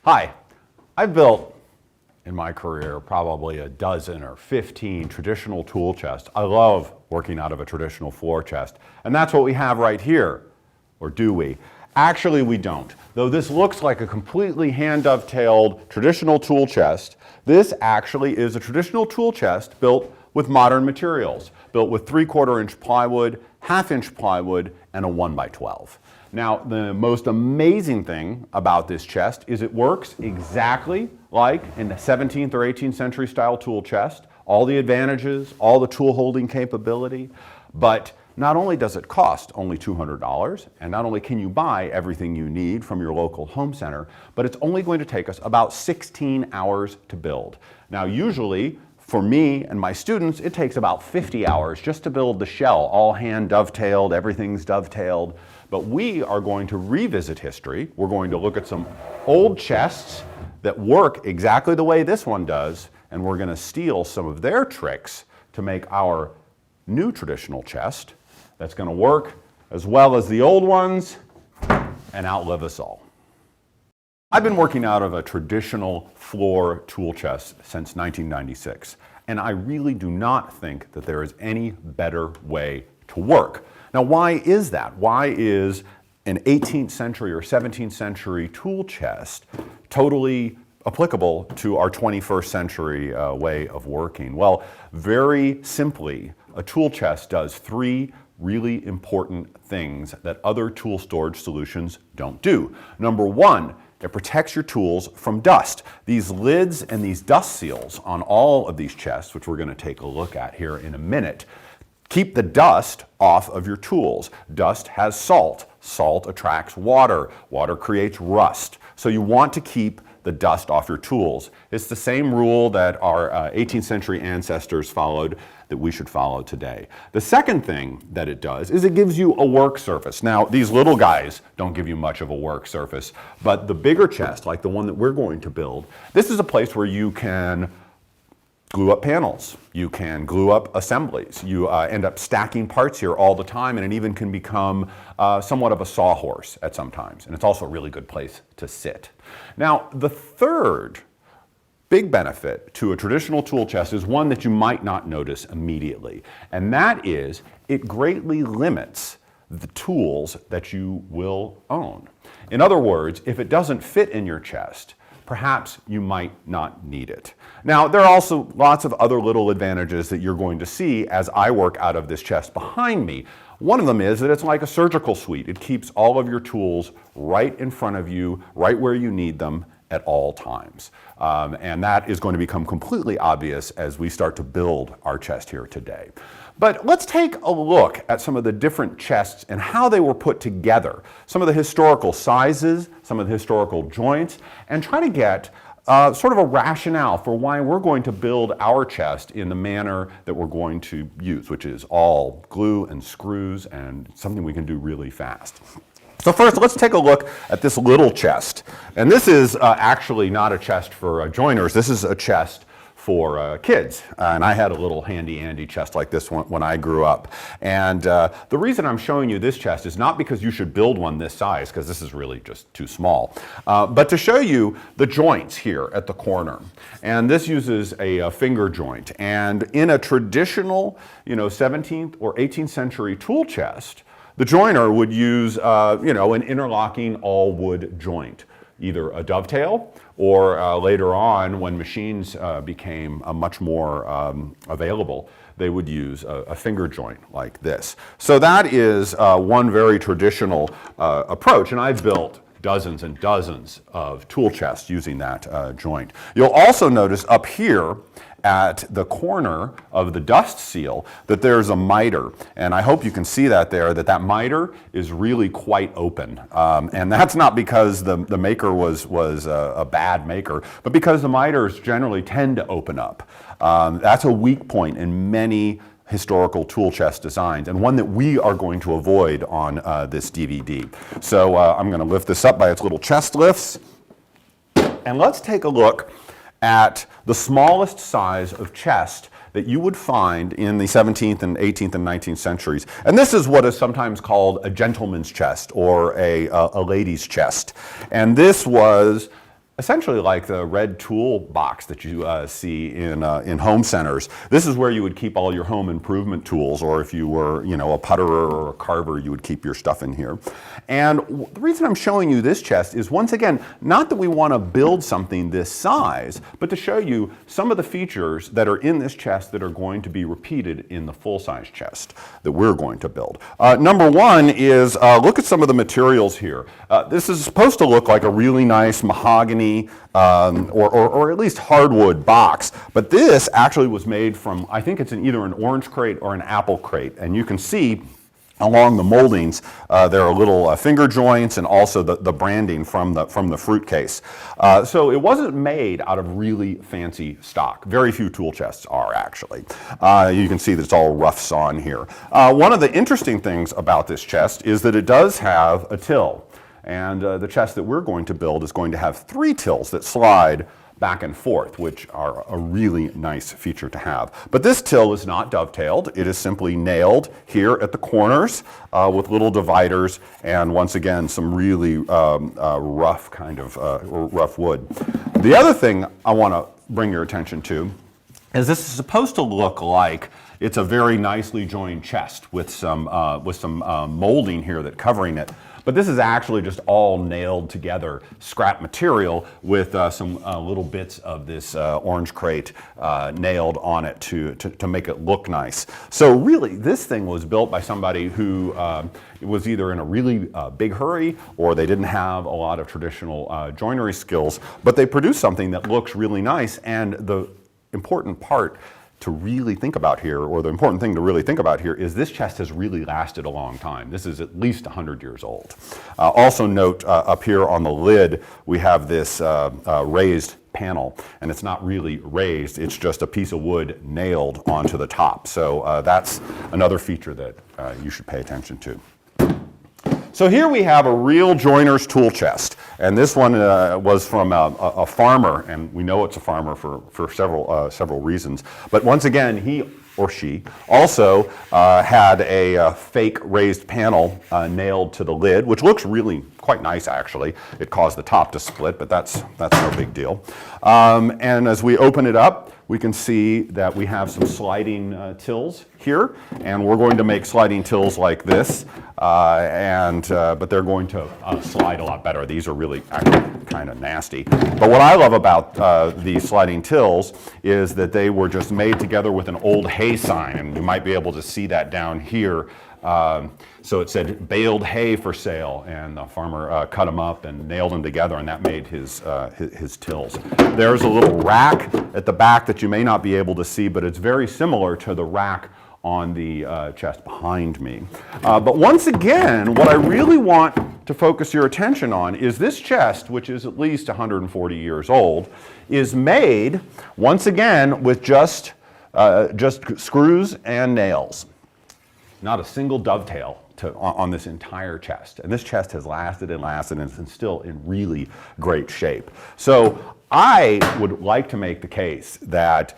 Hi, I've built in my career probably a dozen or 15 traditional tool chests. I love working out of a traditional floor chest, and that's what we have right here. Or do we? Actually, we don't. Though this looks like a completely hand dovetailed traditional tool chest, this actually is a traditional tool chest built with modern materials, built with 3/4 inch plywood, 1/2 inch plywood, and a 1x12. Now, the most amazing thing about this chest is it works exactly like in the 17th or 18th century style tool chest. All the advantages, all the tool holding capability, but not only does it cost only $200, and not only can you buy everything you need from your local home center, but it's only going to take us about 16 hours to build. Now, usually, for me and my students, it takes about 50 hours just to build the shell, all hand dovetailed, everything's dovetailed. But we are going to revisit history. We're going to look at some old chests that work exactly the way this one does, and we're going to steal some of their tricks to make our new traditional chest that's going to work as well as the old ones and outlive us all. I've been working out of a traditional floor tool chest since 1996, and I really do not think that there is any better way to work. Now, why is that? Why is an 18th century or 17th century tool chest totally applicable to our 21st century way of working? Well, very simply, a tool chest does three really important things that other tool storage solutions don't do. Number one, it protects your tools from dust. These lids and these dust seals on all of these chests, which we're going to take a look at here in a minute, keep the dust off of your tools. Dust has salt. Salt attracts water. Water creates rust. So you want to keep the dust off your tools. It's the same rule that our 18th century ancestors followed that we should follow today. The second thing that it does is it gives you a work surface. Now, these little guys don't give you much of a work surface, but the bigger chest, like the one that we're going to build, this is a place where you can glue up panels, you can glue up assemblies, you end up stacking parts here all the time, and it even can become somewhat of a sawhorse at some times, and it's also a really good place to sit. Now, the third big benefit to a traditional tool chest is one that you might not notice immediately, and that is it greatly limits the tools that you will own. In other words, if it doesn't fit in your chest, perhaps you might not need it. Now, there are also lots of other little advantages that you're going to see as I work out of this chest behind me. One of them is that it's like a surgical suite. It keeps all of your tools right in front of you, right where you need them at all times. And that is going to become completely obvious as we start to build our chest here today. But let's take a look at some of the different chests and how they were put together, some of the historical sizes, some of the historical joints, and try to get sort of a rationale for why we're going to build our chest in the manner that we're going to use, which is all glue and screws and something we can do really fast. So first, let's take a look at this little chest. And this is actually not a chest for joiners. This is a chest for kids. And I had a little handy-andy chest like this one when I grew up. And the reason I'm showing you this chest is not because you should build one this size, because this is really just too small, but to show you the joints here at the corner. And this uses a finger joint. And in a traditional, 17th or 18th century tool chest, the joiner would use, an interlocking all-wood joint, either a dovetail or later on, when machines became much more available, they would use a finger joint like this. So that is one very traditional approach, and I've built dozens and dozens of tool chests using that joint. You'll also notice up here at the corner of the dust seal that there's a miter, and I hope you can see that there, that miter is really quite open. And that's not because the maker was a bad maker, but because the miters generally tend to open up. That's a weak point in many historical tool chest designs, and one that we are going to avoid on this DVD. So I'm going to lift this up by its little chest lifts, and let's take a look at the smallest size of chest that you would find in the 17th and 18th and 19th centuries. And this is what is sometimes called a gentleman's chest or a lady's chest. And this was essentially like the red tool box that you see in home centers. This is where you would keep all your home improvement tools, or if you were, you know, a putterer or a carver, you would keep your stuff in here. And the reason I'm showing you this chest is, once again, not that we want to build something this size, but to show you some of the features that are in this chest that are going to be repeated in the full-size chest that we're going to build. Number one is, look at some of the materials here. This is supposed to look like a really nice mahogany or at least hardwood box, but this actually was made from, I think it's either an orange crate or an apple crate, and you can see along the moldings there are little finger joints and also the branding from the fruit case. So it wasn't made out of really fancy stock. Very few tool chests are, actually. You can see that it's all rough sawn here. One of the interesting things about this chest is that it does have a till. And the chest that we're going to build is going to have 3 tills that slide back and forth, which are a really nice feature to have. But this till is not dovetailed. It is simply nailed here at the corners with little dividers, and once again, some really rough kind of rough wood. The other thing I want to bring your attention to is this is supposed to look like it's a very nicely joined chest with some molding here that covering it. But this is actually just all nailed together scrap material with some little bits of this orange crate nailed on it to make it look nice. So really, this thing was built by somebody who was either in a really big hurry, or they didn't have a lot of traditional joinery skills, but they produced something that looks really nice. And the important part to really think about here, or the important thing to really think about here, is this chest has really lasted a long time. This is at least 100 years old. Also note up here on the lid, we have this raised panel, and it's not really raised, it's just a piece of wood nailed onto the top. So that's another feature that you should pay attention to. So here we have a real joiner's tool chest, and this one was from a farmer, and we know it's a farmer for several reasons. But once again, he or she also had a fake raised panel nailed to the lid, which looks really quite nice, actually. It caused the top to split, but that's no big deal. And as we open it up, we can see that we have some sliding tills here, and we're going to make sliding tills like this, but they're going to slide a lot better. These are really actually kind of nasty. But what I love about these sliding tills is that they were just made together with an old hay sign, and you might be able to see that down here. So it said baled hay for sale, and the farmer cut them up and nailed them together, and that made his tills. There's a little rack at the back that you may not be able to see, but it's very similar to the rack on the chest behind me. But once again, what I really want to focus your attention on is this chest, which is at least 140 years old, is made, once again, with just screws and nails. Not a single dovetail on this entire chest. And this chest has lasted and lasted and is still in really great shape. So I would like to make the case that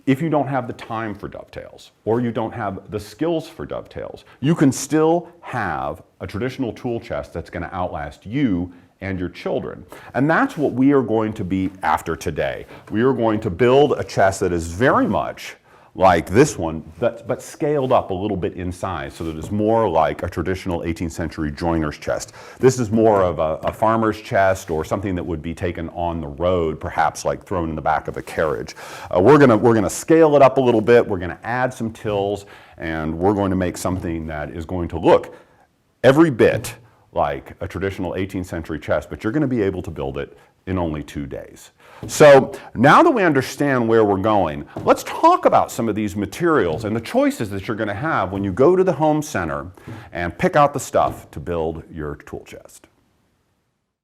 if you don't have the time for dovetails, or you don't have the skills for dovetails, you can still have a traditional tool chest that's going to outlast you and your children. And that's what we are going to be after today. We are going to build a chest that is very much like this one, but scaled up a little bit in size so that it's more like a traditional 18th century joiner's chest. This is more of a farmer's chest, or something that would be taken on the road, perhaps like thrown in the back of a carriage. We're gonna scale it up a little bit, we're gonna add some tills, and we're going to make something that is going to look every bit like a traditional 18th century chest, but you're gonna be able to build it in only 2 days. So now that we understand where we're going, let's talk about some of these materials and the choices that you're going to have when you go to the home center and pick out the stuff to build your tool chest.